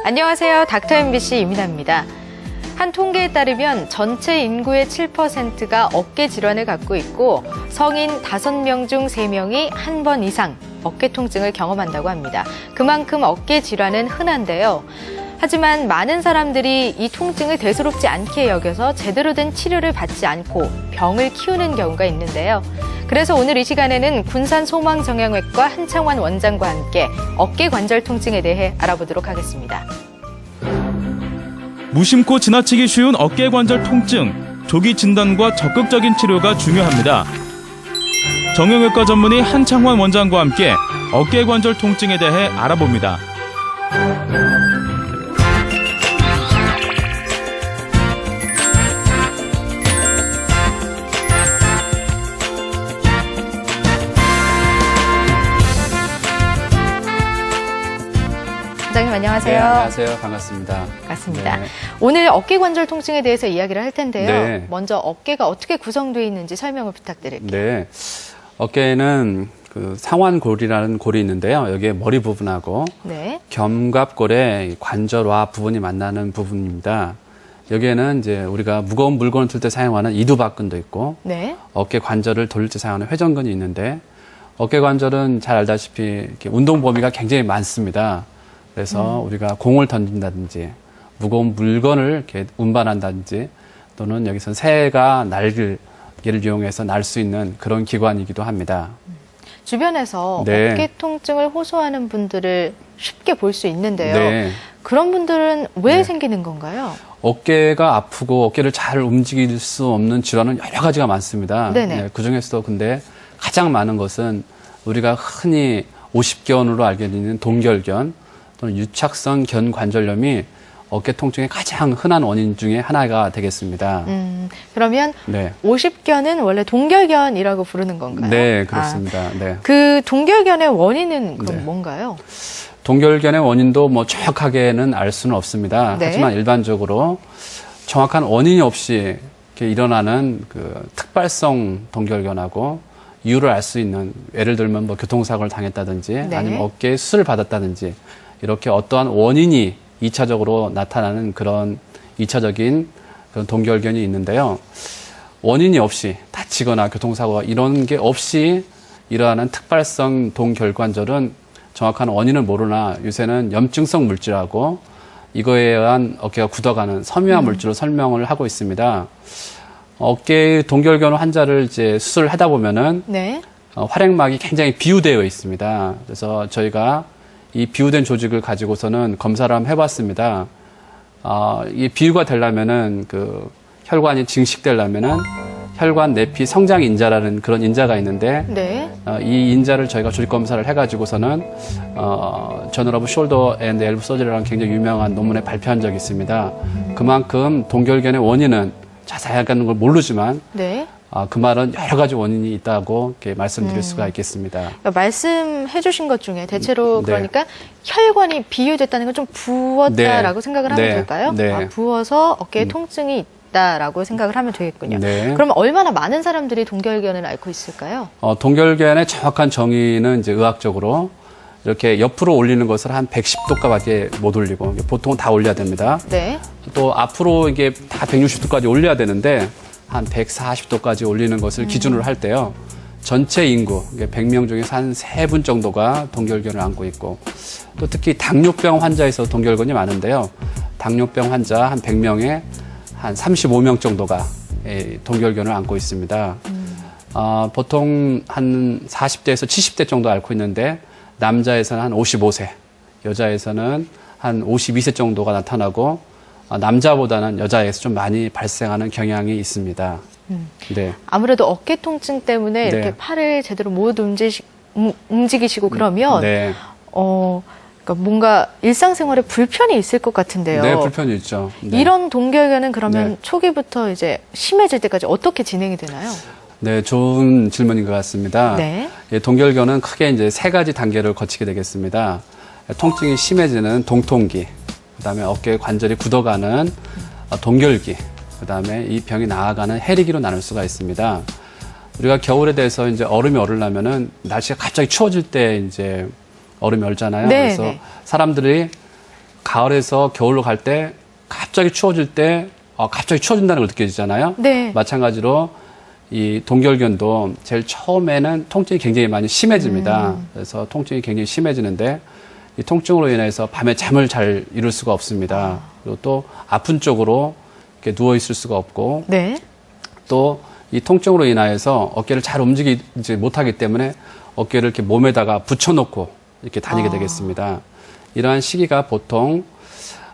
안녕하세요. 닥터 MBC 이민아입니다. 한 통계에 따르면 전체 인구의 7%가 어깨 질환을 갖고 있고 성인 5명 중 3명이 한 번 이상 어깨 통증을 경험한다고 합니다. 그만큼 어깨 질환은 흔한데요. 하지만 많은 사람들이 이 통증을 대수롭지 않게 여겨서 제대로 된 치료를 받지 않고 병을 키우는 경우가 있는데요. 그래서 오늘 이 시간에는 군산소망정형외과 한창환 원장과 함께 어깨 관절 통증에 대해 알아보도록 하겠습니다. 무심코 지나치기 쉬운 어깨 관절 통증, 조기 진단과 적극적인 치료가 중요합니다. 정형외과 전문의 한창환 원장과 함께 어깨 관절 통증에 대해 알아봅니다. 원장님 안녕하세요. 네, 안녕하세요. 반갑습니다. 반갑습니다. 네. 오늘 어깨 관절 통증에 대해서 이야기를 할 텐데요. 네. 먼저 어깨가 어떻게 구성되어 있는지 설명을 부탁드릴게요. 네. 어깨에는 그 상완골이라는 골이 있는데요. 여기에 머리 부분하고 네. 견갑골의 관절와 부분이 만나는 부분입니다. 여기에는 이제 우리가 무거운 물건을 들 때 사용하는 이두박근도 있고 네. 어깨 관절을 돌릴 때 사용하는 회전근이 있는데 어깨 관절은 잘 알다시피 이렇게 운동 범위가 굉장히 많습니다. 그래서 우리가 공을 던진다든지 무거운 물건을 이렇게 운반한다든지 또는 여기서 새가 날개를 이용해서 날 수 있는 그런 기관이기도 합니다. 주변에서 네. 어깨 통증을 호소하는 분들을 쉽게 볼 수 있는데요. 네. 그런 분들은 왜 네. 생기는 건가요? 어깨가 아프고 어깨를 잘 움직일 수 없는 질환은 여러 가지가 많습니다. 네네. 네, 그중에서도 근데 가장 많은 것은 우리가 흔히 오십견으로 알게 되는 동결견 또는 유착성 견관절염이 어깨 통증의 가장 흔한 원인 중에 하나가 되겠습니다. 그러면 네. 50견은 원래 동결견이라고 부르는 건가요? 네, 그렇습니다. 네. 그 동결견의 원인은 그럼 네. 뭔가요? 동결견의 원인도 뭐 정확하게는 알 수는 없습니다. 네. 하지만 일반적으로 정확한 원인이 없이 이렇게 일어나는 그 특발성 동결견하고 이유를 알 수 있는, 예를 들면 뭐 교통사고를 당했다든지 네. 아니면 어깨에 수술을 받았다든지 이렇게 어떠한 원인이 2차적으로 나타나는 그런 2차적인 그런 동결견이 있는데요. 원인이 없이 다치거나 교통사고가 이런 게 없이 일어나는 특발성 동결관절은 정확한 원인을 모르나 요새는 염증성 물질하고 이거에 의한 어깨가 굳어가는 섬유화 물질로 설명을 하고 있습니다. 어깨 동결견 환자를 이제 수술을 하다 보면은 네. 활액막이 굉장히 비우되어 있습니다. 그래서 저희가 이 비우된 조직을 가지고서는 검사를 한번 해봤습니다. 이 비유가 되려면은 그 혈관이 증식되려면은 혈관 내피 성장 인자라는 그런 인자가 있는데 네. 이 인자를 저희가 조직 검사를 해가지고서는 저널 오브 숄더 앤드 엘보 서저리라는 굉장히 유명한 논문에 발표한 적이 있습니다. 그만큼 동결견의 원인은 자세하게는 걸 모르지만 네. 그 말은 여러 가지 원인이 있다고 이렇게 말씀드릴 수가 있겠습니다. 그러니까 말씀해 주신 것 중에 대체로 네. 그러니까 혈관이 비유됐다는 건 좀 부었다라고 네. 생각을 하면 네. 될까요? 네. 부어서 어깨에 통증이 있다라고 생각을 하면 되겠군요. 네. 그럼 얼마나 많은 사람들이 동결견을 앓고 있을까요? 동결견의 정확한 정의는 이제 의학적으로 이렇게 옆으로 올리는 것을 한 110도까지 못 올리고 보통 다 올려야 됩니다. 네. 또 앞으로 이게 다 160도까지 올려야 되는데 한 140도까지 올리는 것을 기준으로 할 때요. 전체 인구, 100명 중에서 한 3분 정도가 동결견을 앓고 있고 또 특히 당뇨병 환자에서 동결견이 많은데요. 당뇨병 환자 한 100명에 한 35명 정도가 동결견을 앓고 있습니다. 보통 한 40대에서 70대 정도 앓고 있는데 남자에서는 한 55세, 여자에서는 한 52세 정도가 나타나고 남자보다는 여자에서 좀 많이 발생하는 경향이 있습니다. 네. 아무래도 어깨 통증 때문에 이렇게 네. 팔을 제대로 못 움직이시고 그러면 네. 그러니까 뭔가 일상생활에 불편이 있을 것 같은데요. 네, 불편이 있죠. 네. 이런 동결견은 그러면 네. 초기부터 이제 심해질 때까지 어떻게 진행이 되나요? 네, 좋은 질문인 것 같습니다. 네. 동결견은 크게 이제 3가지 단계를 거치게 되겠습니다. 통증이 심해지는 동통기, 그다음에 어깨 관절이 굳어가는 동결기, 그다음에 이 병이 나아가는 해리기로 나눌 수가 있습니다. 우리가 겨울에 대해서 이제 얼음이 얼으려면은 날씨가 갑자기 추워질 때 이제 얼음이 얼잖아요. 네, 그래서 네. 사람들이 가을에서 겨울로 갈 때 갑자기 추워질 때 갑자기 추워진다는 걸 느껴지잖아요. 네. 마찬가지로 이 동결견도 제일 처음에는 통증이 굉장히 많이 심해집니다. 그래서 통증이 굉장히 심해지는데 이 통증으로 인해서 밤에 잠을 잘 이룰 수가 없습니다. 그리고 또 아픈 쪽으로 이렇게 누워 있을 수가 없고 네. 또 이 통증으로 인하여서 어깨를 잘 움직이지 못하기 때문에 어깨를 이렇게 몸에다가 붙여놓고 이렇게 다니게 되겠습니다. 이러한 시기가 보통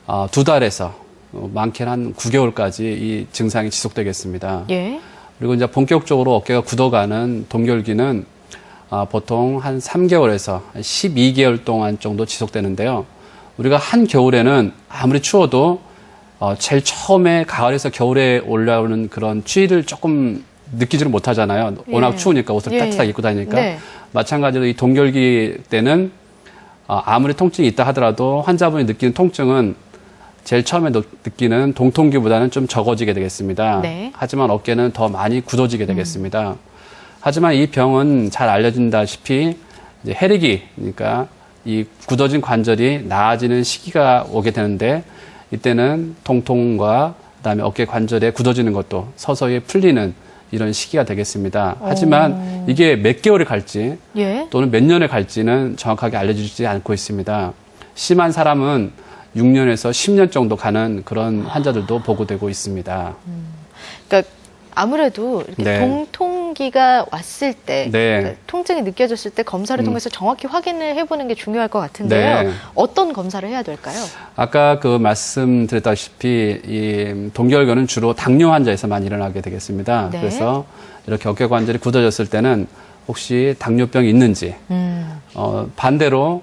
2달에서 많게는 한 9개월까지 이 증상이 지속되겠습니다. 예. 그리고 이제 본격적으로 어깨가 굳어가는 동결기는 보통 한 3개월에서 12개월 동안 정도 지속되는데요. 우리가 한 겨울에는 아무리 추워도 제일 처음에 가을에서 겨울에 올라오는 그런 추위를 조금 느끼지를 못하잖아요. 워낙 예. 추우니까 옷을 예, 따뜻하게 예. 입고 다니니까. 네. 마찬가지로 이 동결기 때는 아무리 통증이 있다 하더라도 환자분이 느끼는 통증은 제일 처음에 느끼는 동통기보다는 좀 적어지게 되겠습니다. 네. 하지만 어깨는 더 많이 굳어지게 되겠습니다. 하지만 이 병은 잘 알려진다시피 이제 해리기, 그러니까 이 굳어진 관절이 나아지는 시기가 오게 되는데 이때는 통통과 그다음에 어깨 관절에 굳어지는 것도 서서히 풀리는 이런 시기가 되겠습니다. 하지만 이게 몇 개월이 갈지 예. 또는 몇 년에 갈지는 정확하게 알려지지 않고 있습니다. 심한 사람은 6년에서 10년 정도 가는 그런 환자들도 보고되고 있습니다. 그러니까 아무래도 이렇게 네. 동통기가 왔을 때, 네. 그러니까 통증이 느껴졌을 때 검사를 통해서 정확히 확인을 해보는 게 중요할 것 같은데요. 네. 어떤 검사를 해야 될까요? 아까 그 말씀드렸다시피 이 동결견은 주로 당뇨 환자에서 많이 일어나게 되겠습니다. 네. 그래서 이렇게 어깨 관절이 굳어졌을 때는 혹시 당뇨병이 있는지, 반대로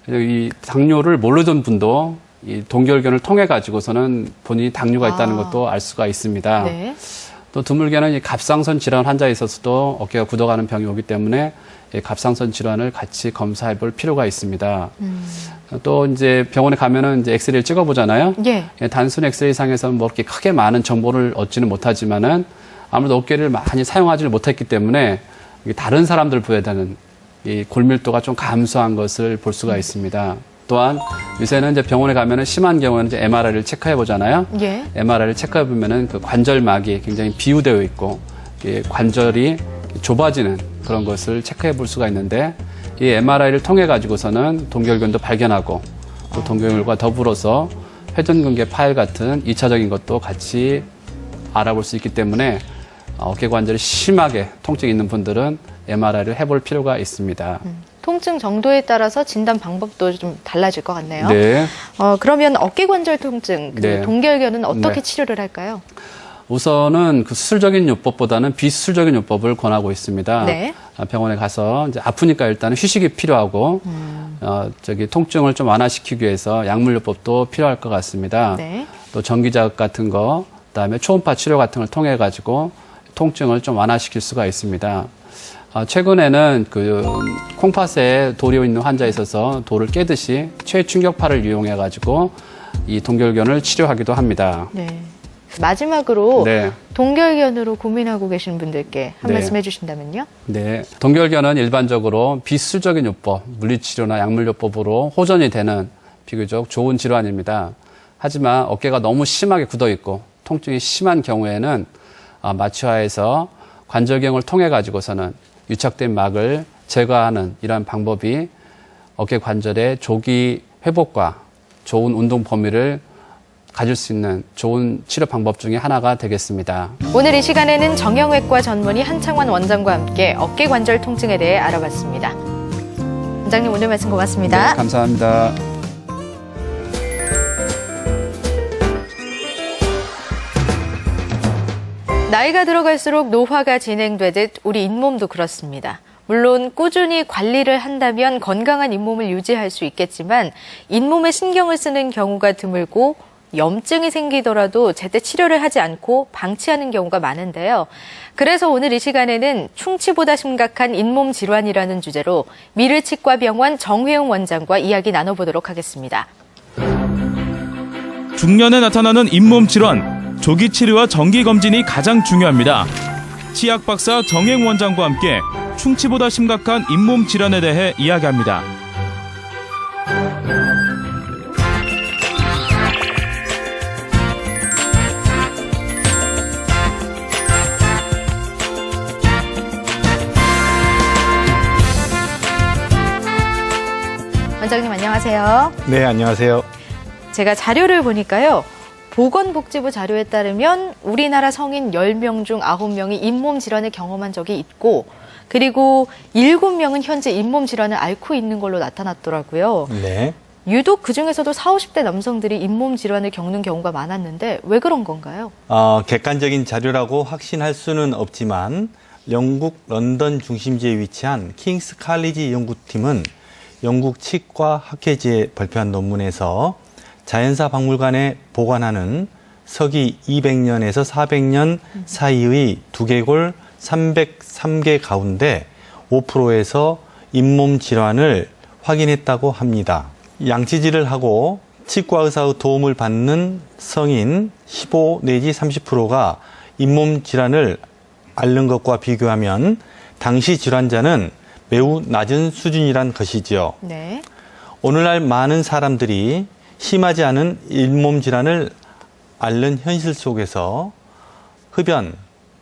이 당뇨를 모르던 분도 이 동결견을 통해 가지고서는 본인이 당뇨가 있다는 것도 알 수가 있습니다. 네. 또 드물게는 이 갑상선 질환 환자에 있어서도 어깨가 굳어가는 병이 오기 때문에 이 갑상선 질환을 같이 검사해 볼 필요가 있습니다. 또 이제 병원에 가면은 이제 엑스레이를 찍어 보잖아요. 예. 단순 엑스레이상에서는 뭐 이렇게 크게 많은 정보를 얻지는 못하지만은 아무래도 어깨를 많이 사용하지를 못했기 때문에 다른 사람들보다는 이 골밀도가 좀 감소한 것을 볼 수가 있습니다. 또한 요새는 이제 병원에 가면은 심한 경우에는 이제 MRI를 체크해 보잖아요. 예. MRI를 체크해 보면은 그 관절막이 굉장히 비우되어 있고 관절이 좁아지는 그런 것을 체크해 볼 수가 있는데 이 MRI를 통해 가지고서는 동결견도 발견하고 또 동결견과 더불어서 회전근개 파열 같은 2차적인 것도 같이 알아볼 수 있기 때문에 어깨 관절이 심하게 통증이 있는 분들은 MRI를 해볼 필요가 있습니다. 통증 정도에 따라서 진단 방법도 좀 달라질 것 같네요. 네. 그러면 어깨 관절 통증, 그 네. 동결견은 어떻게 네. 치료를 할까요? 우선은 그 수술적인 요법보다는 비수술적인 요법을 권하고 있습니다. 네. 병원에 가서 이제 아프니까 일단은 휴식이 필요하고, 통증을 좀 완화시키기 위해서 약물요법도 필요할 것 같습니다. 네. 또 전기자극 같은 거, 그다음에 초음파 치료 같은 걸 통해 가지고 통증을 좀 완화시킬 수가 있습니다. 최근에는 그 콩팥에 돌이 있는 환자에 있어서 돌을 깨듯이 최충격파를 이용해 가지고 이 동결견을 치료하기도 합니다. 네. 마지막으로 네. 동결견으로 고민하고 계신 분들께 한 네. 말씀 해주신다면요. 네. 동결견은 일반적으로 비수술적인 요법, 물리치료나 약물요법으로 호전이 되는 비교적 좋은 질환입니다. 하지만 어깨가 너무 심하게 굳어 있고 통증이 심한 경우에는 마취하에서 관절경을 통해 가지고서는 유착된 막을 제거하는 이러한 방법이 어깨 관절의 조기 회복과 좋은 운동 범위를 가질 수 있는 좋은 치료 방법 중에 하나가 되겠습니다. 오늘 이 시간에는 정형외과 전문의 한창환 원장과 함께 어깨 관절 통증에 대해 알아봤습니다. 원장님 오늘 말씀 고맙습니다. 네, 감사합니다. 나이가 들어갈수록 노화가 진행되듯 우리 잇몸도 그렇습니다. 물론 꾸준히 관리를 한다면 건강한 잇몸을 유지할 수 있겠지만 잇몸에 신경을 쓰는 경우가 드물고 염증이 생기더라도 제때 치료를 하지 않고 방치하는 경우가 많은데요. 그래서 오늘 이 시간에는 충치보다 심각한 잇몸 질환이라는 주제로 미르치과병원 정회용 원장과 이야기 나눠보도록 하겠습니다. 중년에 나타나는 잇몸 질환, 조기 치료와 정기 검진이 가장 중요합니다. 치약 박사 정혜용 원장과 함께 충치보다 심각한 잇몸 질환에 대해 이야기합니다. 원장님 안녕하세요. 네, 안녕하세요. 제가 자료를 보니까요. 보건복지부 자료에 따르면 우리나라 성인 10명 중 9명이 잇몸 질환을 경험한 적이 있고 그리고 7명은 현재 잇몸 질환을 앓고 있는 걸로 나타났더라고요. 네. 유독 그중에서도 40, 50대 남성들이 잇몸 질환을 겪는 경우가 많았는데 왜 그런 건가요? 객관적인 자료라고 확신할 수는 없지만 영국 런던 중심지에 위치한 킹스 칼리지 연구팀은 영국 치과 학회지에 발표한 논문에서 자연사 박물관에 보관하는 서기 200년에서 400년 사이의 두개골 303개 가운데 5%에서 잇몸 질환을 확인했다고 합니다. 양치질을 하고 치과 의사의 도움을 받는 성인 15 내지 30%가 잇몸 질환을 앓는 것과 비교하면 당시 질환자는 매우 낮은 수준이란 것이지요. 네. 오늘날 많은 사람들이 심하지 않은 잇몸 질환을 앓는 현실 속에서 흡연,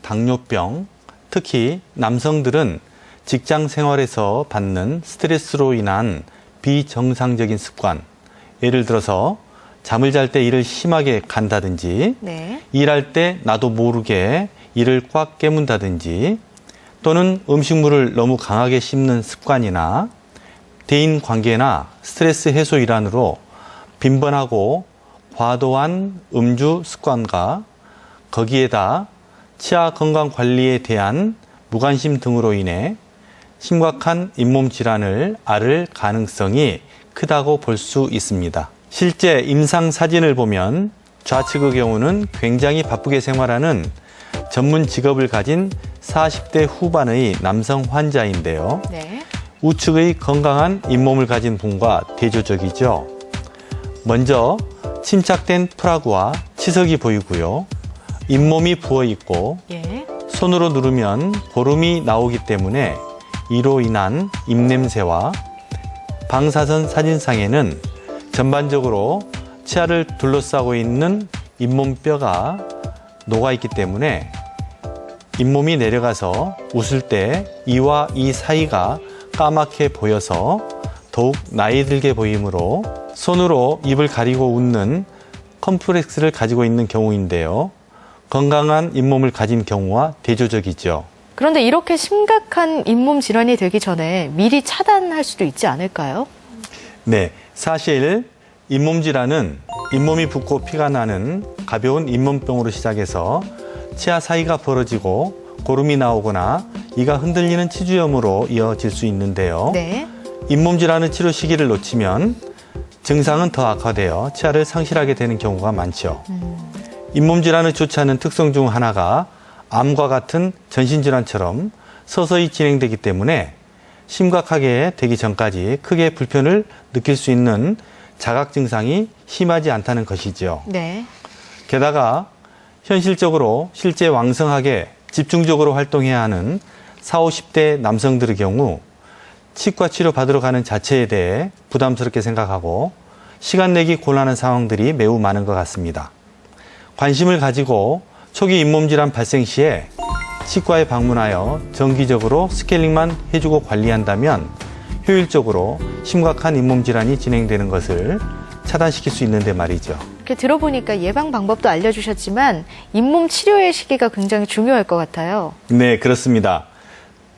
당뇨병, 특히 남성들은 직장 생활에서 받는 스트레스로 인한 비정상적인 습관, 예를 들어서 잠을 잘 때 이를 심하게 간다든지 네. 일할 때 나도 모르게 이를 꽉 깨문다든지 또는 음식물을 너무 강하게 씹는 습관이나 대인 관계나 스트레스 해소 일환으로 빈번하고 과도한 음주 습관과 거기에다 치아 건강 관리에 대한 무관심 등으로 인해 심각한 잇몸 질환을 앓을 가능성이 크다고 볼 수 있습니다. 실제 임상 사진을 보면 좌측의 경우는 굉장히 바쁘게 생활하는 전문 직업을 가진 40대 후반의 남성 환자인데요. 네. 우측의 건강한 잇몸을 가진 분과 대조적이죠. 먼저 침착된 프라그와 치석이 보이고요. 잇몸이 부어 있고 예. 손으로 누르면 고름이 나오기 때문에 이로 인한 입냄새와 방사선 사진상에는 전반적으로 치아를 둘러싸고 있는 잇몸뼈가 녹아있기 때문에 잇몸이 내려가서 웃을 때 이와 이 사이가 까맣게 보여서 더욱 나이 들게 보이므로 손으로 입을 가리고 웃는 컴플렉스를 가지고 있는 경우인데요. 건강한 잇몸을 가진 경우와 대조적이죠. 그런데 이렇게 심각한 잇몸 질환이 되기 전에 미리 차단할 수도 있지 않을까요? 네, 사실 잇몸 질환은 잇몸이 붓고 피가 나는 가벼운 잇몸병으로 시작해서 치아 사이가 벌어지고 고름이 나오거나 이가 흔들리는 치주염으로 이어질 수 있는데요. 네. 잇몸 질환의 치료 시기를 놓치면 증상은 더 악화되어 치아를 상실하게 되는 경우가 많죠. 잇몸 질환을 조치하는 특성 중 하나가 암과 같은 전신질환처럼 서서히 진행되기 때문에 심각하게 되기 전까지 크게 불편을 느낄 수 있는 자각 증상이 심하지 않다는 것이죠. 네. 게다가 현실적으로 실제 왕성하게 집중적으로 활동해야 하는 40, 50대 남성들의 경우 치과 치료 받으러 가는 자체에 대해 부담스럽게 생각하고 시간 내기 곤란한 상황들이 매우 많은 것 같습니다. 관심을 가지고 초기 잇몸 질환 발생 시에 치과에 방문하여 정기적으로 스케일링만 해주고 관리한다면 효율적으로 심각한 잇몸 질환이 진행되는 것을 차단시킬 수 있는데 말이죠. 이렇게 들어보니까 예방 방법도 알려주셨지만 잇몸 치료의 시기가 굉장히 중요할 것 같아요. 네, 그렇습니다.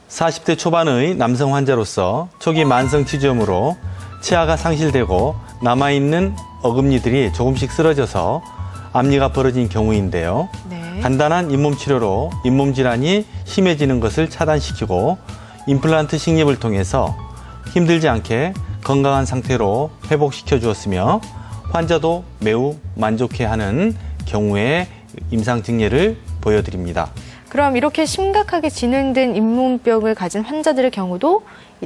40대 초반의 남성 환자로서 초기 만성 치주염으로 치아가 상실되고 남아있는 어금니들이 조금씩 쓰러져서 앞니가 벌어진 경우인데요. 네. 간단한 잇몸 치료로 잇몸 질환이 심해지는 것을 차단시키고 임플란트 식립을 통해서 힘들지 않게 건강한 상태로 회복시켜 주었으며 환자도 매우 만족해하는 경우의 임상 증례를 보여드립니다. 그럼 이렇게 심각하게 진행된 잇몸병을 가진 환자들의 경우도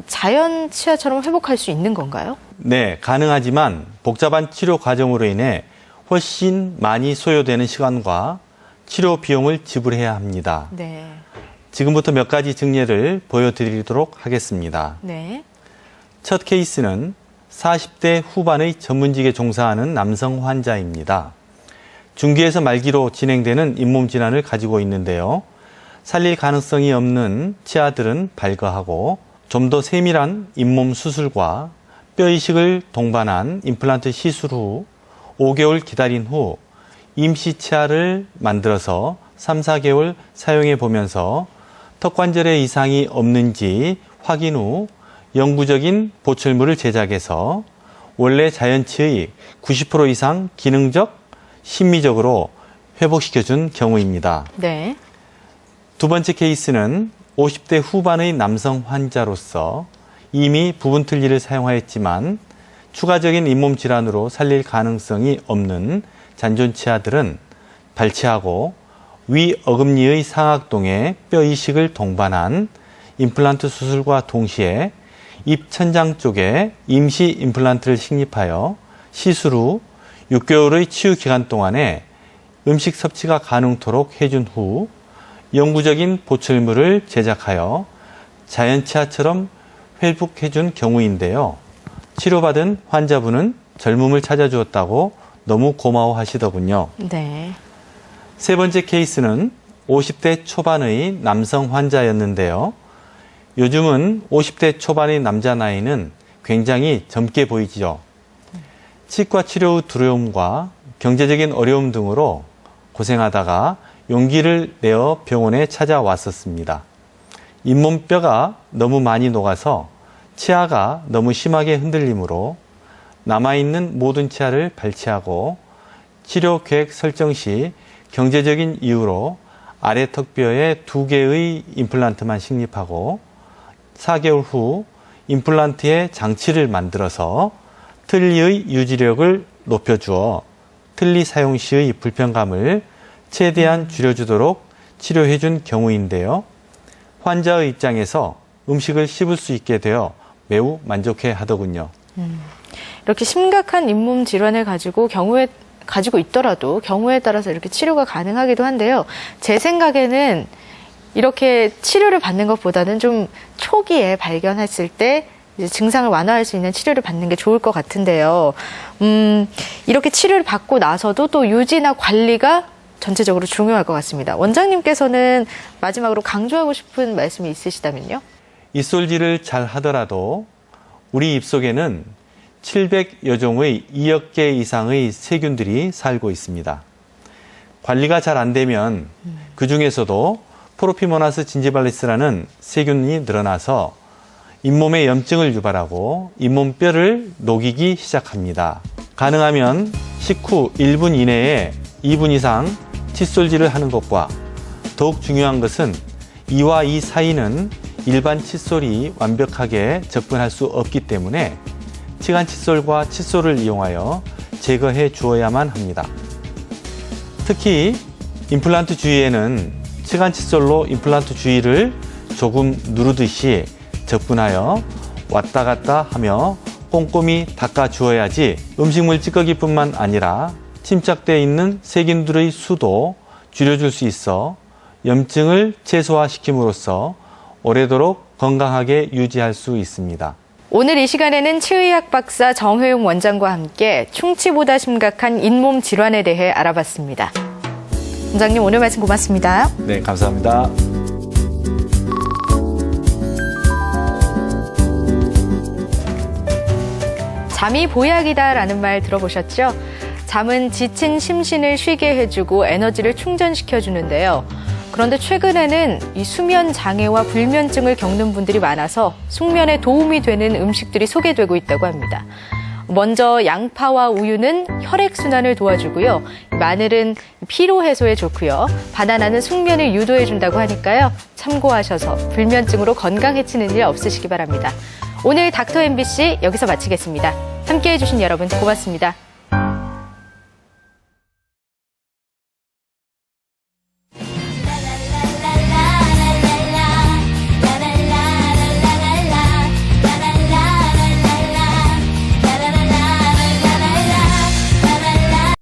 자연 치아처럼 회복할 수 있는 건가요? 네, 가능하지만 복잡한 치료 과정으로 인해 훨씬 많이 소요되는 시간과 치료 비용을 지불해야 합니다. 네. 지금부터 몇 가지 증례를 보여드리도록 하겠습니다. 네. 첫 케이스는 40대 후반의 전문직에 종사하는 남성 환자입니다. 중기에서 말기로 진행되는 잇몸 질환을 가지고 있는데요. 살릴 가능성이 없는 치아들은 발거하고 좀 더 세밀한 잇몸 수술과 뼈이식을 동반한 임플란트 시술 후 5개월 기다린 후 임시 치아를 만들어서 3, 4개월 사용해 보면서 턱관절에 이상이 없는지 확인 후 영구적인 보철물을 제작해서 원래 자연치의 90% 이상 기능적, 심미적으로 회복시켜준 경우입니다. 네. 두 번째 케이스는 50대 후반의 남성 환자로서 이미 부분 틀니를 사용하였지만 추가적인 잇몸 질환으로 살릴 가능성이 없는 잔존치아들은 발치하고 위 어금니의 상악동에 뼈 이식을 동반한 임플란트 수술과 동시에 입 천장 쪽에 임시 임플란트를 식립하여 시술 후 6개월의 치유 기간 동안에 음식 섭취가 가능토록 해준 후 영구적인 보철물을 제작하여 자연치아처럼 회복해준 경우인데요. 치료받은 환자분은 젊음을 찾아주었다고 너무 고마워하시더군요. 네. 세 번째 케이스는 50대 초반의 남성 환자였는데요. 요즘은 50대 초반의 남자 나이는 굉장히 젊게 보이지요. 치과 치료 후 두려움과 경제적인 어려움 등으로 고생하다가 용기를 내어 병원에 찾아왔었습니다. 잇몸뼈가 너무 많이 녹아서 치아가 너무 심하게 흔들리므로 남아있는 모든 치아를 발치하고 치료 계획 설정 시 경제적인 이유로 아래 턱뼈에 2개의 임플란트만 식립하고 4개월 후 임플란트에 장치를 만들어서 틀니의 유지력을 높여주어 틀니 사용 시의 불편감을 최대한 줄여주도록 치료해준 경우인데요. 환자의 입장에서 음식을 씹을 수 있게 되어 매우 만족해 하더군요. 이렇게 심각한 잇몸 질환을 가지고 있더라도 경우에 따라서 이렇게 치료가 가능하기도 한데요. 제 생각에는 이렇게 치료를 받는 것보다는 좀 초기에 발견했을 때 이제 증상을 완화할 수 있는 치료를 받는 게 좋을 것 같은데요. 이렇게 치료를 받고 나서도 또 유지나 관리가 전체적으로 중요할 것 같습니다. 원장님께서는 마지막으로 강조하고 싶은 말씀이 있으시다면요? 입솔질을 잘 하더라도 우리 입속에는 700여 종의 2억 개 이상의 세균들이 살고 있습니다. 관리가 잘 안 되면 그 중에서도 프로피모나스 진지발리스라는 세균이 늘어나서 잇몸에 염증을 유발하고 잇몸뼈를 녹이기 시작합니다. 가능하면 식후 1분 이내에 2분 이상 칫솔질을 하는 것과 더욱 중요한 것은 이와 이 사이는 일반 칫솔이 완벽하게 접근할 수 없기 때문에 치간 칫솔과 칫솔을 이용하여 제거해 주어야만 합니다. 특히 임플란트 주위에는 치간 칫솔로 임플란트 주위를 조금 누르듯이 접근하여 왔다 갔다 하며 꼼꼼히 닦아 주어야지 음식물 찌꺼기뿐만 아니라 침착되어 있는 세균들의 수도 줄여줄 수 있어 염증을 최소화시킴으로써 오래도록 건강하게 유지할 수 있습니다. 오늘 이 시간에는 치의학 박사 정효용 원장과 함께 충치보다 심각한 잇몸 질환에 대해 알아봤습니다. 원장님, 오늘 말씀 고맙습니다. 네, 감사합니다. 잠이 보약이다라는 말 들어보셨죠? 잠은 지친 심신을 쉬게 해주고 에너지를 충전시켜주는데요. 그런데 최근에는 이 수면 장애와 불면증을 겪는 분들이 많아서 숙면에 도움이 되는 음식들이 소개되고 있다고 합니다. 먼저 양파와 우유는 혈액순환을 도와주고요. 마늘은 피로 해소에 좋고요. 바나나는 숙면을 유도해준다고 하니까요. 참고하셔서 불면증으로 건강해지는 일 없으시기 바랍니다. 오늘 닥터 MBC 여기서 마치겠습니다. 함께해 주신 여러분 고맙습니다.